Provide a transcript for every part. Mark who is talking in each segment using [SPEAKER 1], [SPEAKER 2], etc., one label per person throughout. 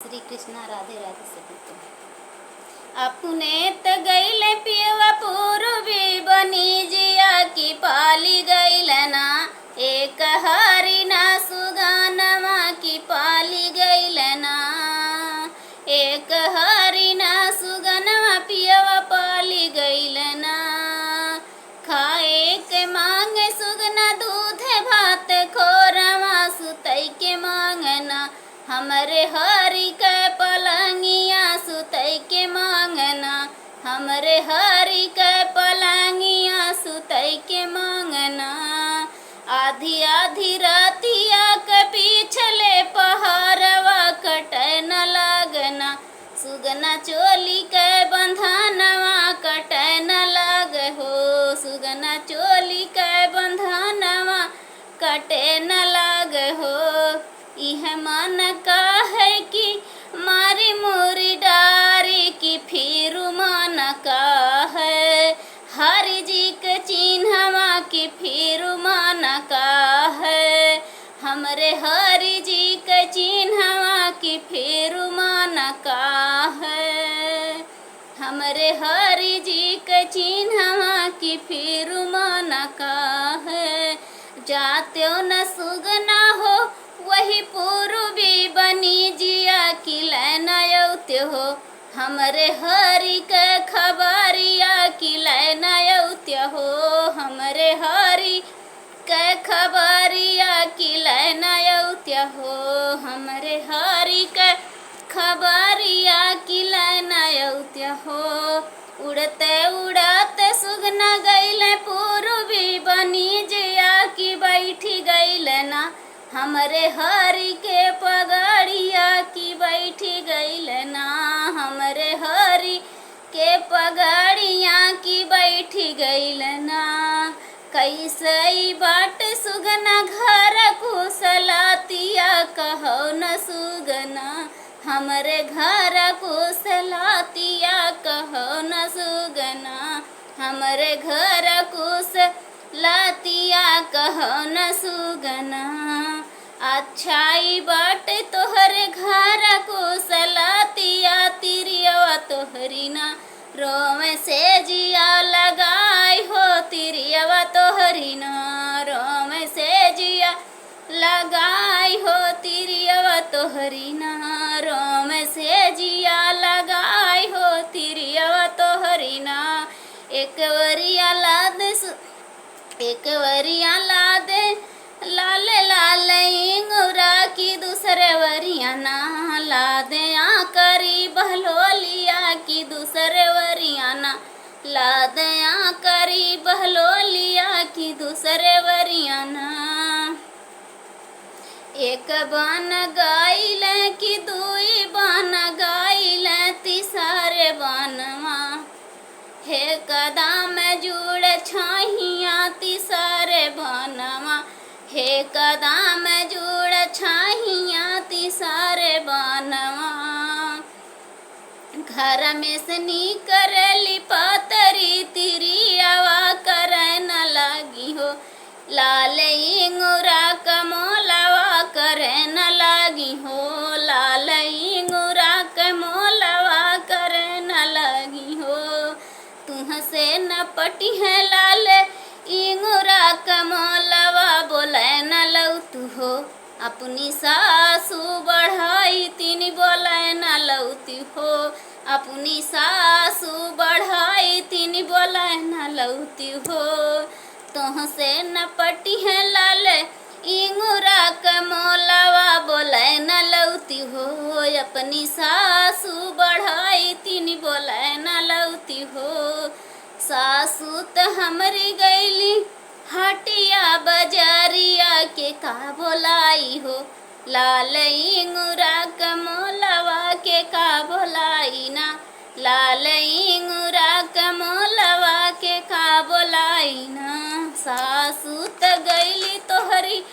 [SPEAKER 1] श्री कृष्णा। राधे राधे सभी को। अपने त गैले पियवा पूर्वी बनी जिया की पाली गैल ना, एक हरी ना सुगानमा की पाली गैल ना, एक हरी ना सुगनमा पियवा पाली गैल ना। खाए के मांगे सुगना दूध भात खोरमा सुतई के मांगना, हमरे हरि के पलंगिया सुतई के मांगना, हमरे हरि के पलंगिया सुतई के मांगना। आधी आधी रातिया के पीछले पहाड़वा कटे न लगना, सुगना चोली के बंधनवा कटे न लग हो, सुगना चोली के बंधनवा कटे न लग हो। यह मन का है कि मारी मोरी डारी की फिर मन का है, हरि जी के चिन्हवा की फिर मन का है, हमरे हरि जी के चिन्हवा की फिर मन का है, हमरे हरि जी के चिन्हवा की फिर मन का है। जात्यो न सुगना हो वही पूर्वी बनी जिया की लैनयौत्य हो, हमरे हरि के खबरिया की लैनयौत्य हो, हमरे हरि के खबरिया की लैनयौत्य हो, हमरे हरि के खबरिया की लैनयौत्य हो। उड़ते उड़ते सुगना गैले पूर्वी बनी जिया की बैठी गैल ना, हमरे हरि के पगड़िया की बैठी गैल ना, हमरे हरि के पगड़िया की बैठी गैल ना। कैसे बाट सुगना घर कुशलातिया कहो न सुगना, हमरे घर कुशलातिया कहो न सुगना, हमरे घर कुशलातिया कहो न सुगना। अच्छाई बाट तोहरे घर कुशलातिया तिरियवा तोहरी ना, रोम से जिया लगाई हो तिरियवा तोहरी ना, रोम से जिया लगाई हो तिरियवा तोहरी ना, रोम से जिया लगाई हो तिरियवा तोहरी ना। एक वरिया लाद एक वरिया लादे लाल लाल इंगुरा की दूसरे वरिया ना, लादे करी बहलोलिया की दूसरे वरिया ना, लादे करी बहलोलिया की दूसरे वरिया ना। एक बान गाइल की दुई बान गाइल तीसरे बानवा, हे कदम जुड़ छाहिया तीसरे बानवा, हे कदम जुड़ छाहिया तीसरे बानवा। घर में से निकर लिपातरी तिरियावा करे न लगी हो, लाल इंगुरा कमोलवा करे न लगी हो, लाल इंगुरा कमोलवा करे न लगी हो। तुहसे न पटी है लाल इंगुरा कमोलवा बोले न लौतु हो, अपनी सासू बढ़ाई तीन बोले न लौती हो, अपनी सासू बढ़ाई तीन बोले न लौती हो। तुहसे न पटी है लाल इंगुरा कमोलवा बोले न लौती हो, अपनी सासू बढ़ाई तीन बोले न लौती हो। सासू त हमरी गैली हटिया बजारिया के का बोलाई हो, लाल इंगुरा कमोलवा के का बोलाई ना, लाल इंगुरा कमोलवा के का बोलाई ना। सासू त गैली तोहरी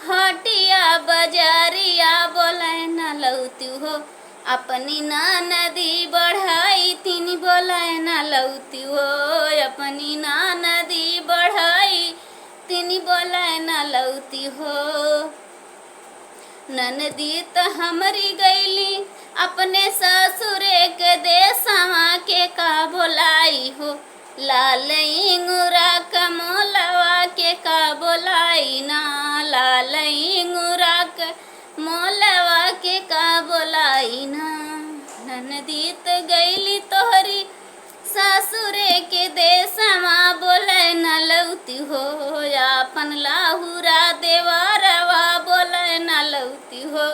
[SPEAKER 1] हटिया बजारिया बोले न लौती हो, अपनी नदी बढ़ाई तीन बोले न लौती हो, अपनी नदी बढ़ाई तीन बोले न लौती हो। ननदी त हमरी गैली अपने ससुरे के देशवा के का बोलाई हो, लाल इंगूरा क मोलवा के का बोलाई ना, लाल इंगूरा क मोलवा के का बोलाई ना। ननदीत गईली तोहरी ससुरे के देशवा बोले न लौती हो, आपन लाहुरा देवरवा बोले न लौती हो,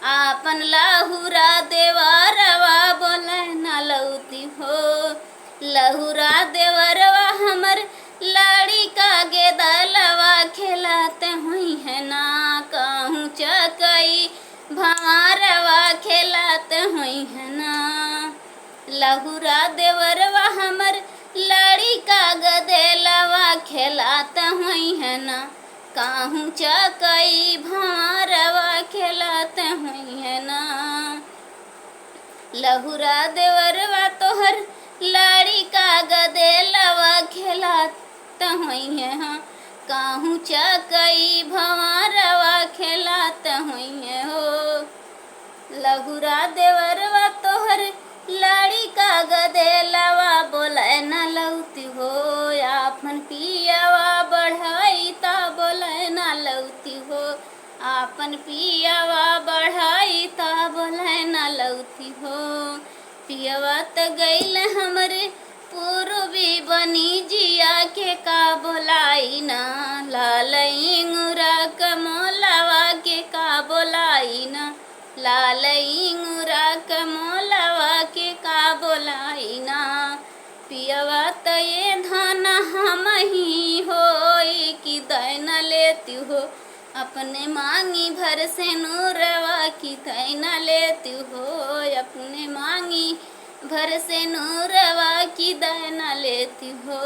[SPEAKER 1] आपन लाहुरा देवरवा बोले न लौती हो। लहुरा देवरवा हमर लाड़ी का गेदलवा खेलाते हुई है ना, कहूँ चकई भंवरवा खेलाते हुई है ना। लहुरा देवरवा हमर लाड़ी का गदेलवा खेलाते हुई है ना, कहूँ चकई भंवरवा खेलाते हुई है ना। लहुरा देवरवा तोहर लाड़ी का गदेलवा खेलाते हुई है हाँ, कहूँ चकई भंवरवा खेलाते हुई है हो। लहुरा देवरवा तोहर लाड़ी का गदेलवा बोले न लौती हो, आपन पियावा बढ़ाई ता बोले न लौती हो, आपन पियावा बढ़ाई ता बोले न लौती हो। पियावा त गईल हमरे पूर्वी बनी जिया के का बोलाई ना, लाल इंगूरा क मोलवा के का बोलाई ना, लाल इंगूरा क मोलवा के का बोलाई ना। पियवा त ये धन हम ही होई कि दैन लेती हो, अपने मांगी भर से नूरवा की दैन लेती हो, अपने मांगी भर से नूरवा की दैन लेती हो।